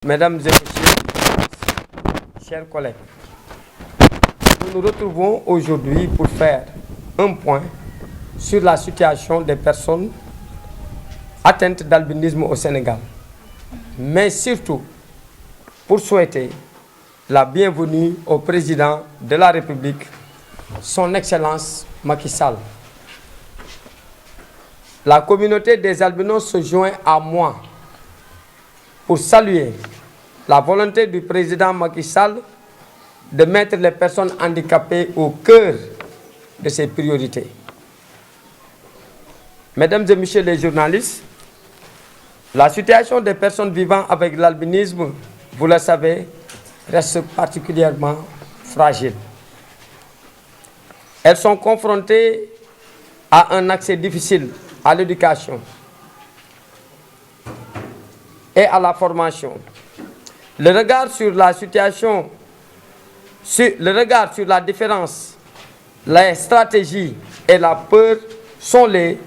Mesdames et messieurs, chers collègues, nous nous retrouvons aujourd'hui pour faire un point sur la situation des personnes atteintes d'albinisme au Sénégal, mais surtout pour souhaiter la bienvenue au président de la République, son Excellence Macky Sall. La communauté des albinos se joint à moi pour saluer la volonté du président Macky Sall de mettre les personnes handicapées au cœur de ses priorités. Mesdames et messieurs les journalistes, la situation des personnes vivant avec l'albinisme, vous le savez, reste particulièrement fragile. Elles sont confrontées à un accès difficile à l'éducation et à la formation. Le regard sur la situation, le regard sur la différence, les stratégies et la peur sont les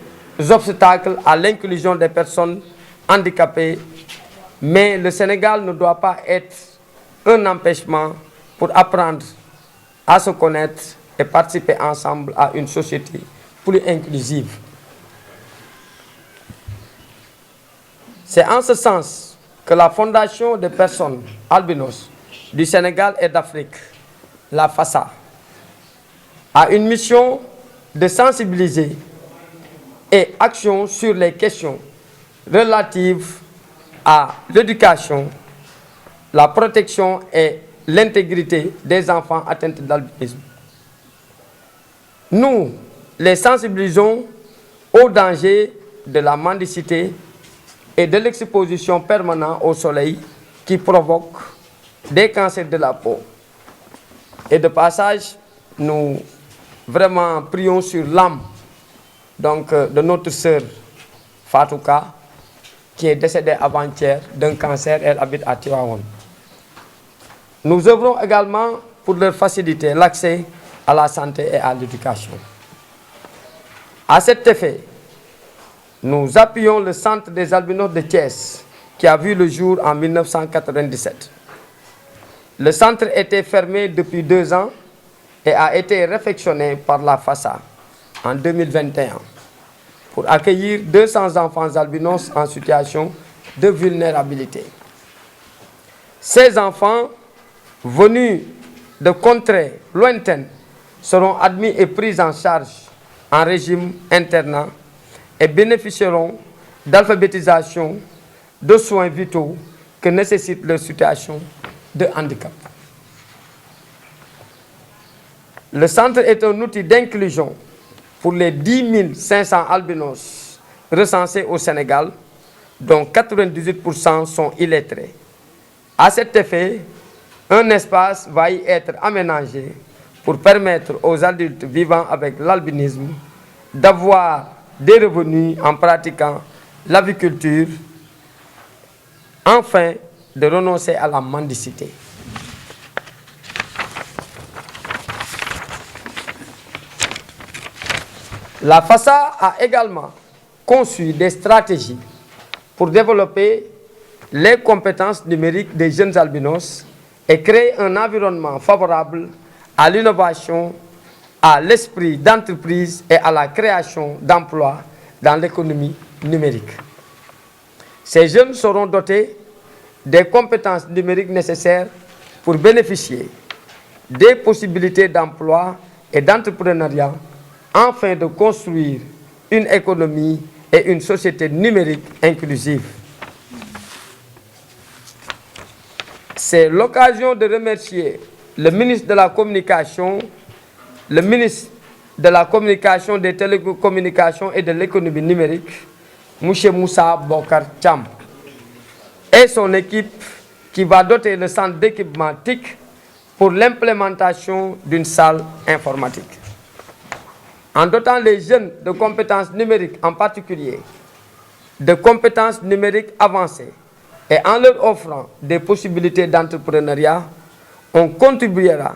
obstacles à l'inclusion des personnes handicapées, mais le Sénégal ne doit pas être un empêchement pour apprendre à se connaître et participer ensemble à une société plus inclusive. C'est en ce sens que la Fondation des personnes albinos du Sénégal et d'Afrique, la FASA, a une mission de sensibiliser et action sur les questions relatives à l'éducation, la protection et l'intégrité des enfants atteints d'albinisme. Nous les sensibilisons au danger de la mendicité et de l'exposition permanente au soleil qui provoque des cancers de la peau. Et de passage, nous vraiment prions sur l'âme de notre sœur Fatouka, qui est décédée avant-hier d'un cancer. Elle habite à Tivaouane. Nous œuvrons également pour leur faciliter l'accès à la santé et à l'éducation. À cet effet, nous appuyons le Centre des albinos de Thiès, qui a vu le jour en 1997. Le centre était fermé depuis 2 ans et a été réfectionné par la FASA en 2021 pour accueillir 200 enfants albinos en situation de vulnérabilité. Ces enfants, venus de contrées lointaines, seront admis et pris en charge en régime internat et bénéficieront d'alphabétisation, de soins vitaux que nécessite leur situation de handicap. Le centre est un outil d'inclusion pour les 10 500 albinos recensés au Sénégal, dont 98% sont illettrés. À cet effet, un espace va y être aménagé pour permettre aux adultes vivant avec l'albinisme d'avoir des revenus en pratiquant l'aviculture, afin de renoncer à la mendicité. La FASA a également conçu des stratégies pour développer les compétences numériques des jeunes albinos et créer un environnement favorable à l'innovation, à l'esprit d'entreprise et à la création d'emplois dans l'économie numérique. Ces jeunes seront dotés des compétences numériques nécessaires pour bénéficier des possibilités d'emploi et d'entrepreneuriat afin de construire une économie et une société numérique inclusive. C'est l'occasion de remercier le ministre de la Communication, le ministre de la Communication, des Télécommunications et de l'économie numérique, M. Moussa Bokar Cham, et son équipe qui va doter le centre d'équipement TIC pour l'implémentation d'une salle informatique. En dotant les jeunes de compétences numériques en particulier, de compétences numériques avancées, et en leur offrant des possibilités d'entrepreneuriat, on contribuera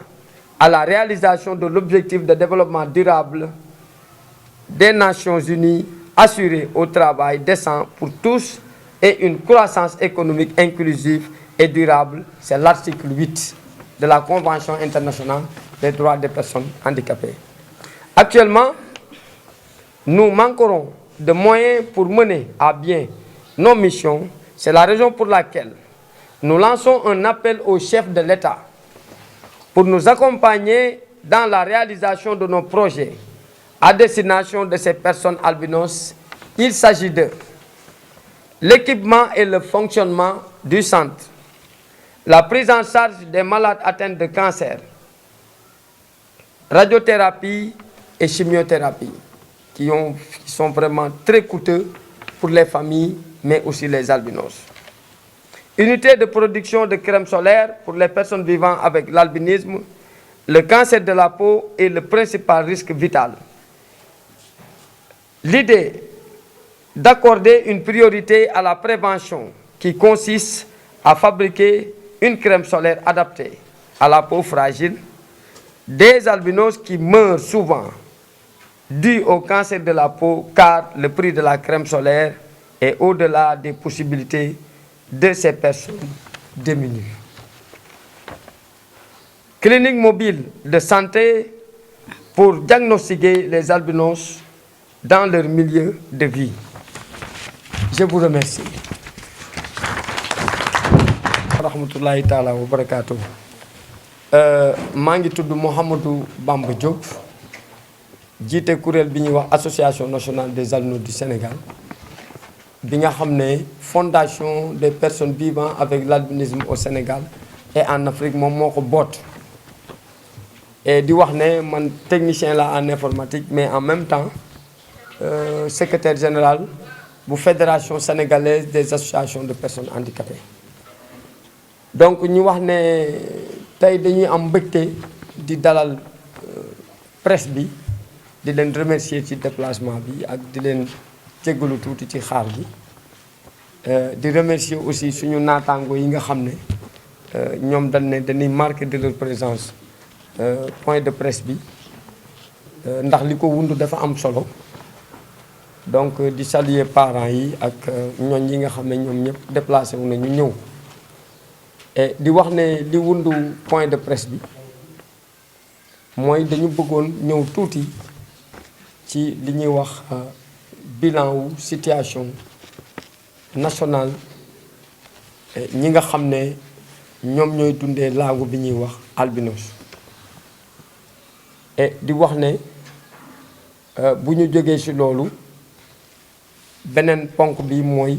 à la réalisation de l'objectif de développement durable des Nations Unies assurer au travail décent pour tous et une croissance économique inclusive et durable. C'est l'article 8 de la Convention internationale des droits des personnes handicapées. Actuellement, nous manquerons de moyens pour mener à bien nos missions. C'est la raison pour laquelle nous lançons un appel au chef de l'État pour nous accompagner dans la réalisation de nos projets à destination de ces personnes albinos. Il s'agit de l'équipement et le fonctionnement du centre, la prise en charge des malades atteints de cancer, radiothérapie et chimiothérapie, qui sont vraiment très coûteux pour les familles, mais aussi les albinos. Unité de production de crème solaire pour les personnes vivant avec l'albinisme. Le cancer de la peau est le principal risque vital. L'idée d'accorder une priorité à la prévention qui consiste à fabriquer une crème solaire adaptée à la peau fragile des albinos qui meurent souvent dû au cancer de la peau, car le prix de la crème solaire est au-delà des possibilités de ces personnes diminuées. Clinique mobile de santé pour diagnostiquer les albinos dans leur milieu de vie. Je vous remercie. Rahmatullahi taala wa barakatuh. Mangi tudd Mouhamadou Bamba Diop, jiite kuréel bi ñuy wax Association nationale des albinos du Sénégal, bi nga xam ne fondation des personnes vivant avec l'albinisme au Sénégal et en Afrique moom moo ko boot. Et di wax ne man technicien la en informatique, mais en même temps secrétaire général bu fédération sénégalaise des associations de personnes handicapées. Donc ñu wax ne tey dañuy am mbégte di dalal presse bi, di leen remercier ci déplacement bi ak di leen jéggalu tuuti ci xaar bi, di remercier aussi suñu naataango yi nga xam ne ñoom dañuy marqué de leur présence point de presse bi, ndax li ko wundu dafa am solo. Donc di saluer parents yi ak ñooñ yi nga xam ne ñoom ñëpp déplacé wu na ñu ñëw. Et di wax ne li wundu point de presse bi mooy dañu bëggoon ñëw tuuti ci li ñuy wax bilan wu situation nationale ñi nga xam ne ñoom ñooy dundee laago bi ñuy wax albinos. Et di wax ne bu ñu jógee ci loolu beneen ponk bi mooy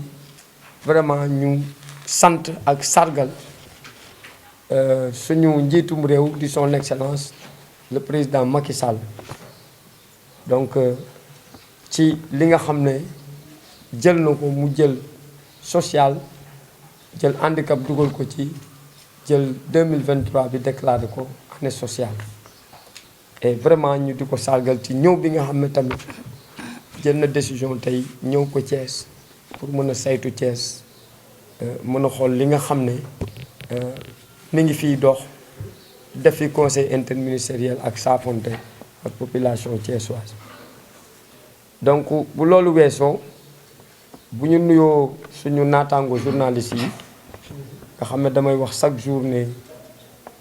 vraiment ñu sant ak sargal suñu njiitum réew di son excellence le président Macky Sall. Donc ci li nga xam ne jël na ko mu jël social, jël handicap dugal ko ci, jël 2023 bi déclaré ko année sociale. Et vraiment ñu di ko sargal ci ñëw bi nga xam ne tamit jël na décision tey ñëw ko Thiès pour mën a saytu Thiès, mën a xool li nga xam ne mi ngi fiy dox, def fi conseil interministériel ak saafonte ak population thiessoise. Donc bu loolu weesoo, bu ñu nuyoo suñu naataango journalistes yi nga xam ne damay wax chaque jour ne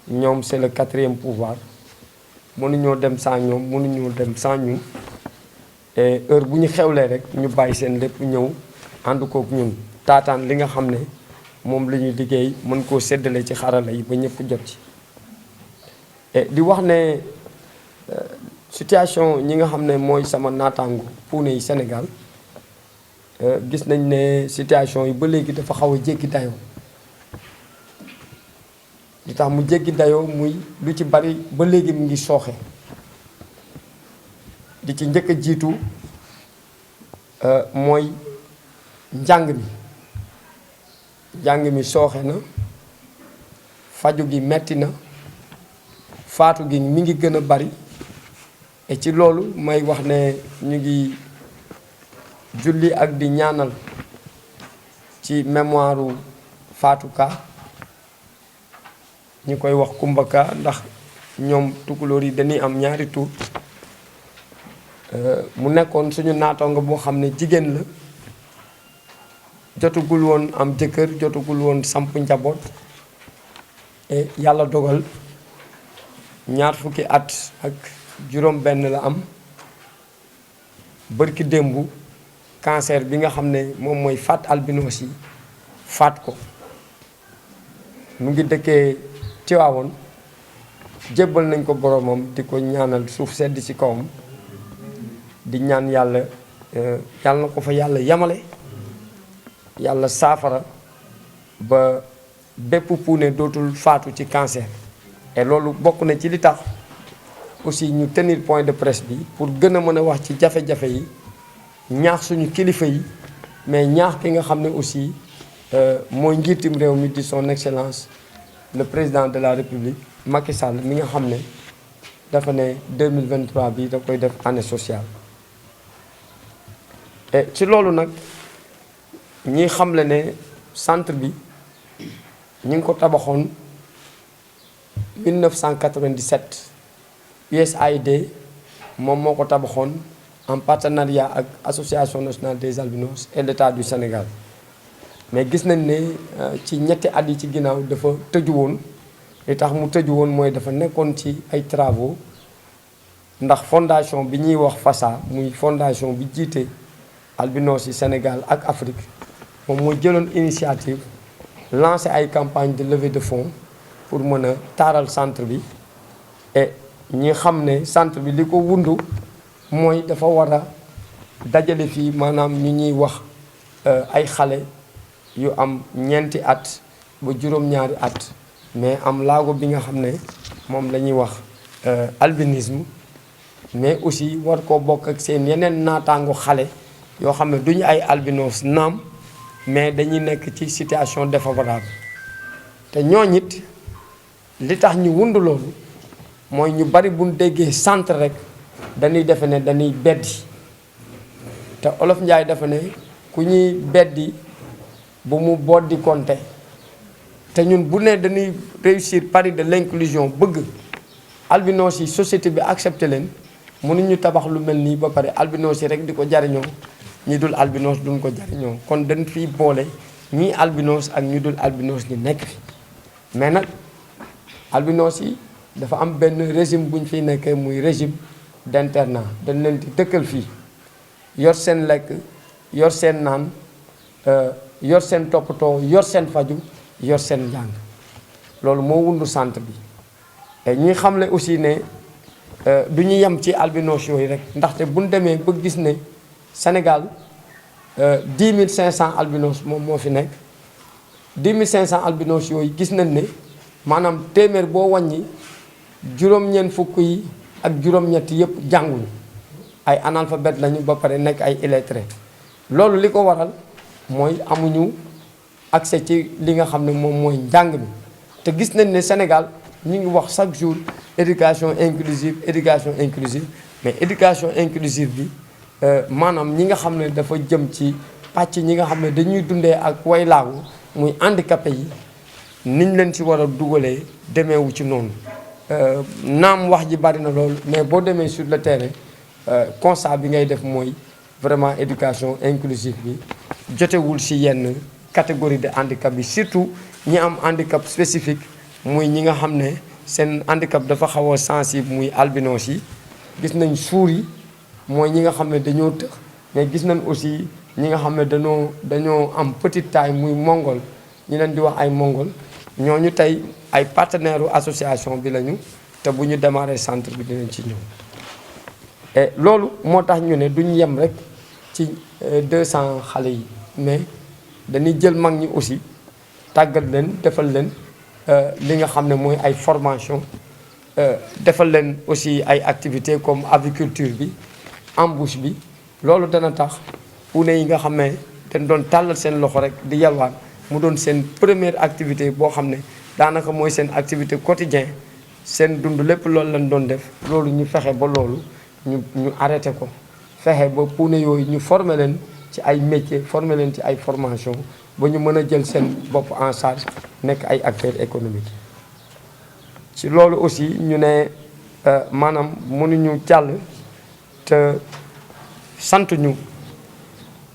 ñoom c'est le 4e pouvoir, mënuñoo dem sans ñoom, mënuñoo dem sans ñun. Et heure bu ñu xewlee rek ñu bàyyi seen lépp ñëw ànd kook ñun taataan li nga xam ne moom la ñuy liggéey, mën koo séddale ci xarala yi ba ñëpp jot ci. Et di wax ne situation ñi nga xam ne mooy sama naataango puune yi Sénégal, gis nañ ne situation yi ba léegi dafa xaw a jéggi dayoo. li tax mu jéggi dayoo muy lu ci bari ba léegi mu ngi sooxe. di ci njëkk a jiitu mooy njàng mi sooxe na, faju gi metti na, faatu gi mi ngi gën a bari. Et ci loolu may wax ne ñu ngi julli ak di ñaanal ci mémoire Fatou Ka, ñu koy wax Kumba Ka, ndax ñoom tukulóor yi dañuy am ñaari tur. mu nekkoon suñu naataango boo xam ne jigéen la jotagul woon am jëkkër jotagul woon samp njaboot et yàlla dogal ñaar fukki at ak juróom benn la am bërki démb cancer bi nga xam ne moom mooy faat albinos yi faat ko mu ngi dëkkee Tiwaawoon jébbal nañ ko boromam di ko ñaanal suuf sedd ci kawam di ñaan yàlla yàlla na ko fa yàlla yamale yàlla saafara ba bépp puune dootul faatu ci cancer. et loolu bokk na ci li tax aussi ñu tenir point de presse bi pour gën a mën a wax ci jafe-jafe yi ñaax suñu kilifa yi mais ñaax ki nga xam ne aussi mooy njiitum réew mi di son excellence le président de la république Macky Sall mi nga xam ne dafa ne 2023 bi da koy def année sociale. et ci loolu nag ñi xamle ne centre bi ñi ngi ko tabaxoon 1997 USAID moom moo ko tabaxoon en partenariat ak association nationale des albinos et l'État du Sénégal mais gis nañ ne ci ñetti at yi ci ginnaaw dafa tëju woon li tax mu tëju woon mooy dafa nekkoon ci ay travaux ndax fondation bi ñuy wax FASA muy fondation bi jiite albinos yi Sénégal ak Afrique moom mooy jëloon initiative lancé ay campagne de levée de fonds pour mën a taaral centre bi et ñi xam ne centre bi li ko wundu mooy dafa war a dajale fii maanaam ñu ñuy wax ay xale yu am ñeenti at ba juróom-ñaari at mais am laago bi nga xam ne moom la ñuy wax albinisme mais aussi war koo bokk ak seen yeneen naataango xale yoo xam ne duñu ay albinos naam mais dañuy nekk ci situation défavorable te ñooñ it li tax ñu wund loolu mooy ñu bari buñ déggee centre rek dañuy defe ne dañuy beddi te Olof Njaay dafa ne ku ñuy beddi bu mu boddi konte te ñun bu ne dañuy réussir pari de l'inclusion bëgg albinos yi société bi accepté leen mënuñu tabax lu mel nii ba pare albinos yi rek di ko jariñoo ñi dul albinos duñ ko jariñoo kon dañ fiy boole ñii albinos ak ñu dul albinos ñi nekk fi mais nag albinos yi dafa am benn régime bu ñu fiy nekkee muy régime d'internat dañ leen di dëkkal fii yor seen lekk yor seen naan yor seen toppatoo yor seen faju yor seen njàng loolu moo wundu centre bi et ñi xamle aussi ne du ñu yem ci albinos yooyu rek ndaxte buñ demee ba gis ne Sénégal 10 500 albinos moom moo fi nekk 10 500 albinos yooyu gis nañ ne maanaam téeméer boo wàññi juróom-ñeent fukk yi ak juróom-ñett yëpp jànguñu ay analphabète lañu ba pare nekk ay illettrés loolu li ko waral mooy amuñu accès ci li nga xam ne moom mooy njàng mi te gis nañ ne Sénégal ñu ngi wax chaque jour éducation inclusive mais éducation inclusive bi maanaam ñi nga xam ne dafa jëm ci pàcc ñi nga xam ne dañuy dundee ak waylaagu muy handicapé yi niñ leen ci war a dugalee demeewu ci noonu naam wax ji bari na loolu mais boo demee sur le terrain constat bi ngay def mooy vraiment éducation inclusive bi jotewul ci yenn catégorie de handicap bi surtout ñi am handicap spécifique muy ñi nga xam ne seen handicap dafa xaw a sensible muy albinos yi gis nañ suur yi mooy ñi nga xam ne dañoo tëx mais gis nañ aussi ñi nga xam ne dañoo am petite taille muy mongol ñu leen di wax ay mongol ñooñu tey ay partenaires association bi lañu te bu ñu démarrer centre bi dinañ ci ñëw et loolu moo tax ñu ne duñ yem rek ci 200 xale yi mais dañuy jël mag ñi aussi tàggat leen defal leen li nga xam ne mooy ay formation defal leen aussi ay activités comme aviculture bi embouche bi loolu dana tax puune yi nga xam ne dañ doon tàllal seen loxo rek di yalwaan mu doon seen première activité boo xam ne daanaka mooy seen activité quotidien seen dund lépp loolu lañ doon def loolu ñu fexe ba loolu ñu arrêté ko fexe ba puune yooyu ñu former leen ci ay métiers former leen ci ay formation ba ñu mën a jël seen bopp en charge nekk ay acteurs économiques ci loolu aussi ñu ne maanaam mënuñu jàll te sant ñu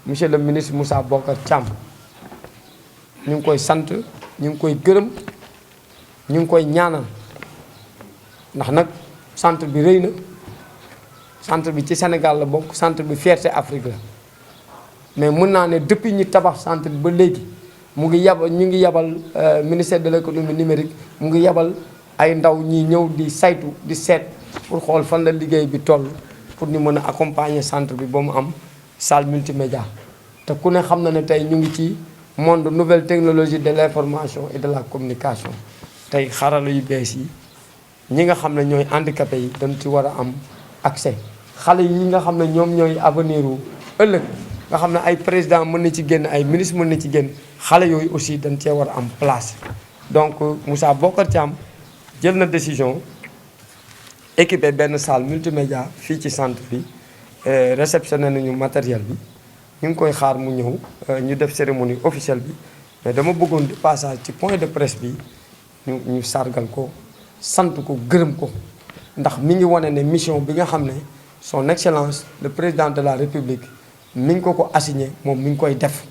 monsieur le ministre Moussa Bocar Thiam ñu ngi koy sant ñu ngi koy gërëm ñu ngi koy ñaanal ndax nag centre bi rëy na centre bi ci Sénégal la bokk centre bi fierté Afrique la mais mën naa ne depuis ñu tabax centre bi ba léegi mu ngi yabal ñu ngi yabal ministère de l'économie numérique mu ngi yabal ay ndaw ñi ñëw di saytu di seet pour xool fan la liggéey bi toll pour ñu mën a accompagner centre bi ba mu am salle multimédia te ku ne xam na ne tey ñu ngi ci monde nouvelle technologie de l'information et de la communication tey xarala yu bees yi ñi nga xam ne ñooy handicapé yi dañ ci war a am accès xale yi nga xam ne ñoom ñooy avenir u ëllëg nga xam ne ay président mën na ci génn ay ministre mën na ci génn xale yooyu aussi dañ cee war a am place donc Moussa Bocar Thiam jël na décision équipé benn salle multimédia fii ci centre bi réceptionné nañu matériel bi ñu ngi koy xaar mu ñëw ñu def cérémonie officielle bi mais dama bëggoon di passage ci point de presse bi ñu sargal ko sant ko gërëm ko ndax mi ngi wane ne mission bi nga xam ne son excellence le président de la république mi ngi ko assigné moom mi ngi koy def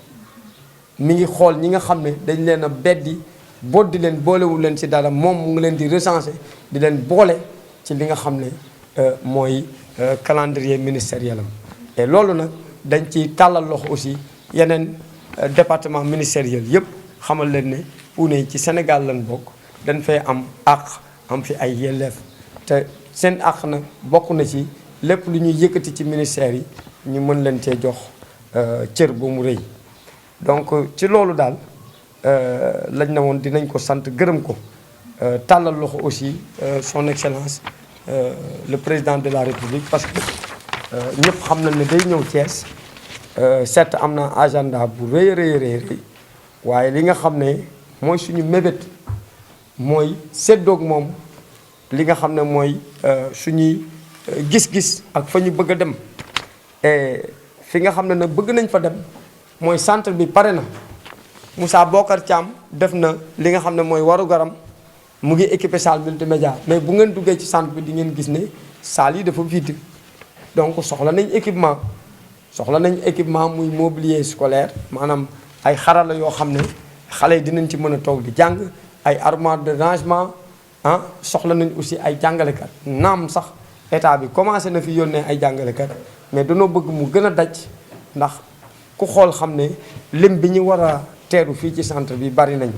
mi ngi xool ñi nga xam ne dañ leen a beddi boddi leen boolewul leen ci dara moom mu ngi leen di recenser di leen boole ci li nga xam ne mooy calendrier ministériel am et loolu nag dañ ci tàllal loxo aussi yeneen département ministériel yëpp xamal leen ne Puune yi ci Sénégal lañ bokk dañ fay am àq am fi ay yelleef te seen àq nag bokk na ci lépp lu ñuy yëkkati ci ministère yi ñu mën leen cee jox cër bu mu rëy donc ci loolu daal lañ na woon dinañ ko sant gërëm ko tàllal loxo aussi son excellence le président de la république parce que ñëpp xam nañ ne day ñëw Thiès certes am na agenda bu rëy rëy waaye li nga xam ne mooy suñu mébét mooy séddoog moom li nga xam ne mooy suñuy gis-gis ak fa ñu bëgg a dem et fi nga xam ne nag bëgg nañ fa dem mooy centre bi pare na Moussa Bocar Thiam def na li nga xam ne mooy waru garam mu ngi équipé salle multimédia mais bu ngeen duggee ci centre bi di ngeen gis ne salle yi dafa vide donc soxla nañ équipement muy mobilier scolaire maanaam ay xarala yoo xam ne xale yi dinañ ci mën a toog di jàng ay armoire de rangement soxla nañ aussi ay jàngalekat naam sax état bi commencé na fi yónnee ay jàngalekat mais danoo bëgg mu gën a daj ndax ku xool xam ne lim bi ñu war a teeru fii ci centre bi bari nañu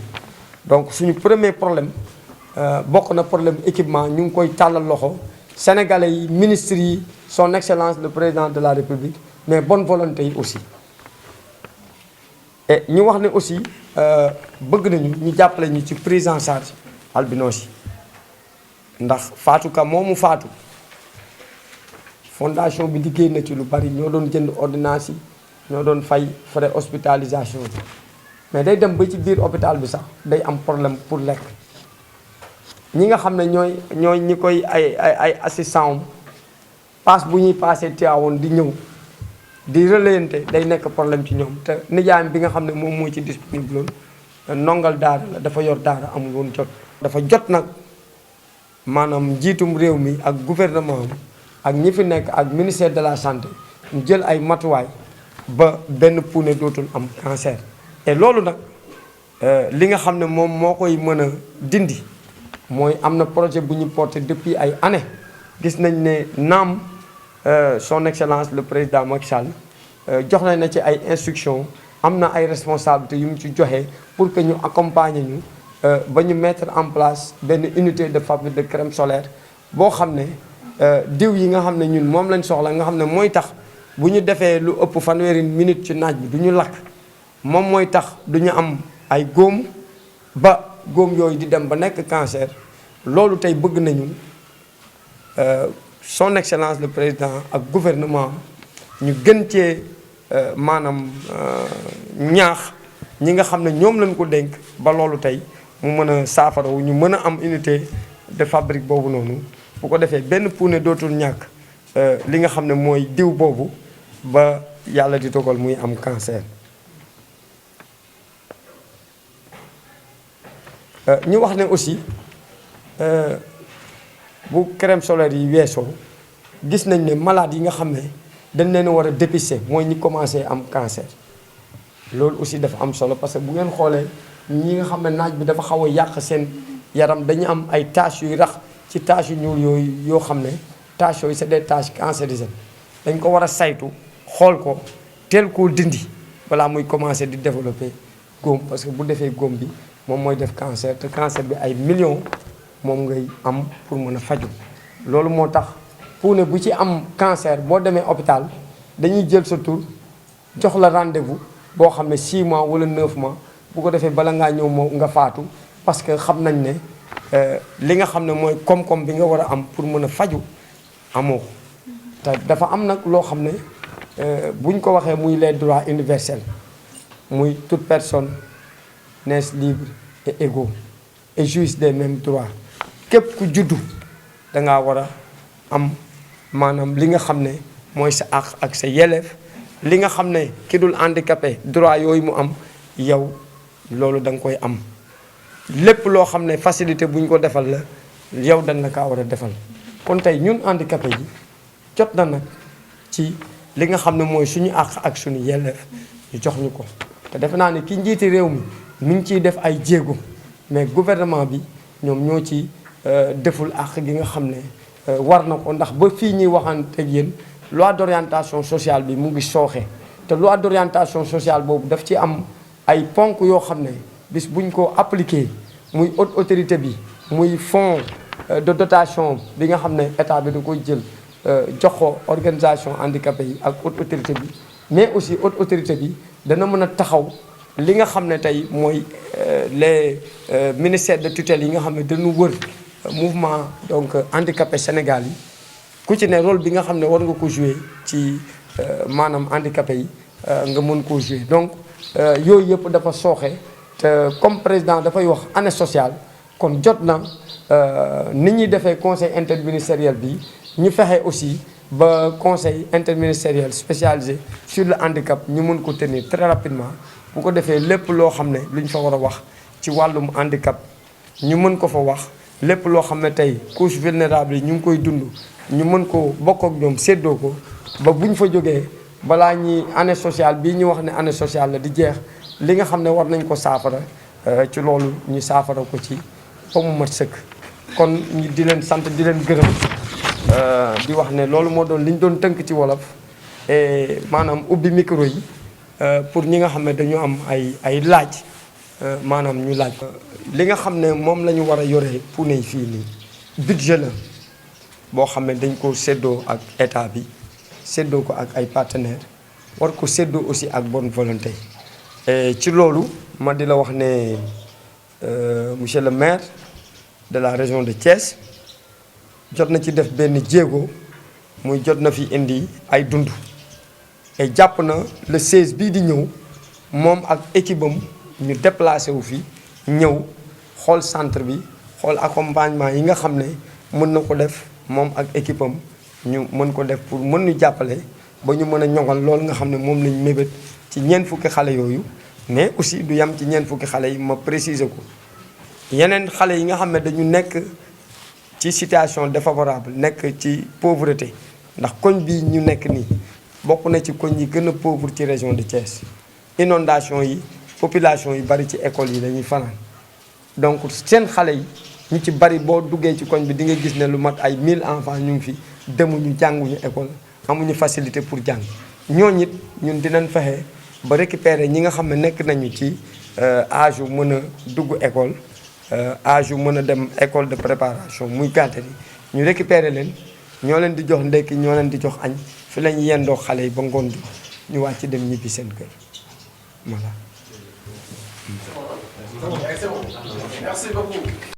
donc suñu premier problème bokk na problème équipement ñu ngi koy tàllal loxo sénégalais yi ministres yi son excellence le président de la république mais bonne volonté yi aussi et ñu wax ne aussi bëgg nañu ñu jàppale ñu ci prise en charge albinos yi ndax Fatou Ka moomu faatu fondation bi liggéey na ci lu bari ñoo doon jënd ordonnance yi ñoo doon fay frais hospitalisation bi mais day dem ba ci biir hôpital bi sax day am problème pour lekk ñi nga xam ne ñooy ñi koy ay assistant am passe bu ñuy passé Tivaouane di ñëw di relayante day nekk problème ci ñoom te nijaayam bi nga xam ne moom moo ci disponible loon ndongal daara la dafa yor daara amul woon jot dafa jot nag maanaam njiitum réew mi ak gouvernement am ak ñi fi nekk ak ministère de la santé ñu jël ay matuwaay ba benn Puune dootul am cancer et loolu nag li nga xam ne moom moo koy mën a dindi mooy am na projet bu ñu porté depuis ay années gis nañ ne naam son excellence le président Macky Sall jox nañ na ci ay instructions am na ay responsabilités yu mu ci joxe pour que ñu accompagner ñu ba ñu mettre en place benn unité de fabrique de crème solaire boo xam ne diw yi nga xam ne ñun moom lañ soxla nga xam ne mooy tax bu ñu defee lu ëpp fanweeri minute ci naaj bi du ñu lakk moom mooy tax du ñu am ay góom ba góom yooyu di dem ba nekk cancer loolu tey bëgg nañu son excellence le président ak gouvernement ñu gën cee maanaam ñaax ñi nga xam ne ñoom lañ ko dénk ba loolu tey mu mën a saafarawu ñu mën a am unité de fabrique boobu noonu bu ko defee benn Puune dootul ñàkk li nga xam ne mooy diw boobu ba yàlla di dogal muy am cancer. ñu wax ne aussi bu crème solaire yi weesoo gis nañ ne malade yi nga xam ne dañ leen war a dépister mooy ñi commencé am cancer. loolu aussi dafa am solo parce que bu ngeen xoolee ñi nga xam ne naaj bi dafa xaw a yàq seen yaram dañu am ay taches yuy rax ci taches yu ñuul yooyu yoo xam ne taches yooyu c'est des taches cancérigènes dañ ko war a saytu xool ko teel koo dindi balaa muy commencé di développer góom parce que bu defee góom bi moom mooy def cancer te cancer bi ay millions moom ngay am pour mën a faju loolu moo tax puune bu ci am cancer boo demee hôpital dañuy jël sa tur jox la rendez-vous boo xam ne 6 mois wala 9 mois bu ko defee bala ngaa ñëw moo nga faatu parce que xam nañ ne li nga xam ne mooy koom-koom bi nga war a am pour mën a faju amoo ko te dafa am nag loo xam ne buñ ko waxee muy les droits universels muy toute personne naissent libres et égaux et jouissent des mêmes droits képp ku juddu da ngaa war a am maanaam li nga xam ne mooy sa àq ak sa yelleef li nga xam ne ki dul handicapé droit yooyu mu am yow loolu da nga koy am lépp loo xam ne facilité bu ñu ko defal la yow dañ la kaa war a defal kon tey ñun handicapé yi jot na nag ci li nga xam ne mooy suñu àq ak suñu yelleef ñu jox ñu ko te defe naa ne ki njiiti réew mi ngi ciy def ay jéego mais gouvernement bi ñoom ñoo ci deful àq gi nga xam ne war na ko ndax ba fii ñuy waxante ak yéen loi d'orientation sociale bi mu ngi sooxe te loi d'orientation sociale boobu daf ci am ay ponk yoo xam ne bis buñ ko appliqué muy haute autorité bi muy fonds de dotation bi nga xam ne état bi da koy jël jox ko organisation handicapé yi ak haute autorité bi mais aussi haute autorité bi dana mën a taxaw li nga xam ne tey mooy les ministères de tutelle yi nga xam ne dañu wër mouvement donc handicapé Sénégal yi ku ci ne rôle bi nga xam ne war nga ko jouer ci maanaam handicapé yi nga mën koo jouer donc yooyu yëpp dafa sooxe te comme président dafay wax année sociale kon jot na nit ñuy defee conseil interministériel bi ñu fexe aussi ba conseil interministériel spécialisé sur le handicap ñu mën ko tenir très rapidement bu ko defee lépp loo xam ne lu ñu fa war a wax ci wàllum handicap ñu mën ko fa wax lépp loo xam ne tey couche vulnérable yi ñu ngi koy dund ñu mën ko bokk ak ñoom séddoo ko ba bu ñu fa jógee balaa ñuy année sociale bii ñu wax ne année sociale la di jeex li nga xam ne war nañ ko saafara ci loolu ñu saafara ko ci ba mu mat sëkk. kon ñu di leen sant di leen gërëm di wax ne loolu moo doon li ñu doon tënk ci wolof et maanaam ubbi micro yi pour ñi nga xam ne dañu am ay laaj maanaam ñu laaj. li nga xam ne moom la ñu war a yore puune yi fii nii budget la boo xam ne dañ ko séddoo ak état bi séddoo ko ak ay partenaires war ko séddoo aussi ak bonne volonté ci loolu ma di la wax ne monsieur le maire de la région de Thiès jot na ci def benn jéego muy jot na fi indi ay dund et jàpp na le 16 bii di ñëw moom ak équipe am ñu déplacé wu fi ñëw xool centre bi xool accompagnement yi nga xam ne mën na ko def moom ak équipe am ñu mën ko def pour mën ñu jàppale ba ñu mën a ñoŋal loolu nga xam ne moom lañ mébét ci ñeent fukki xale yooyu mais aussi du yam ci ñeent fukki xale yi ma préciser ko yeneen xale yi nga xam ne dañu nekk ci situation défavorable nekk ci pauvreté ndax koñ bi ñu nekk nii bokk na ci koñ yi gën a pauvre ci région de Thiès inondation yi population yi bari ci école yi dañuy fanaan donc seen xale yi ñu ci bari boo duggee ci koñ bi di nga gis ne lu mat ay 1000 enfants ñu ngi fi demuñu jànguñu école amuñu facilité pour jàng ñooñu it ñun dinañ fexe ba récupérer ñi nga xam ne nekk nañu ci âge yu mën a dugg école âge yu mën a dem école de préparation muy garderie ñu récupérer leen ñoo leen di jox ndekki ñoo leen di jox añ fi lañu yendoo xale yi ba ngoon bi ñu wàcc dem ñibbi seen kër voilà. Merci beaucoup.